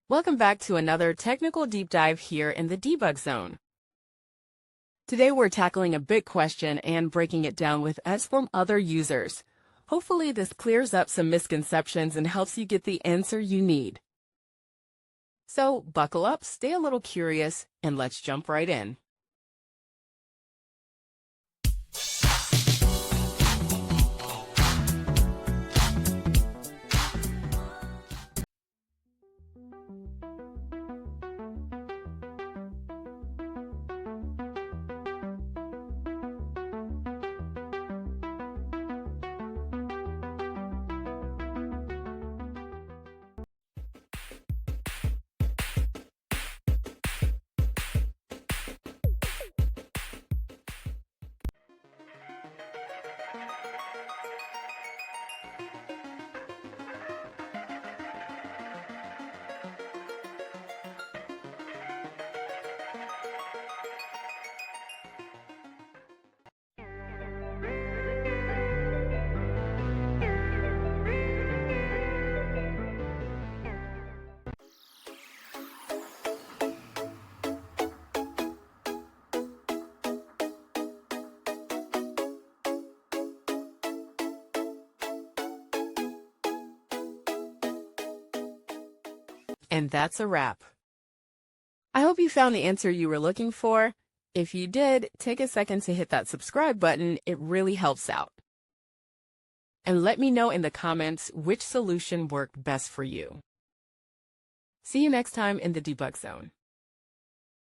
Welcome back to another technical deep dive here in the debug zone. Today we're tackling a big question and breaking it down with us from other users. Hopefully this clears up some misconceptions and helps you get the answer you need. So buckle up, stay a little curious, and let's jump right in. And that's a wrap. I hope you found the answer you were looking for. If you did, take a second to hit that subscribe button. It really helps out. And let me know in the comments which solution worked best for you. See you next time in the debug zone.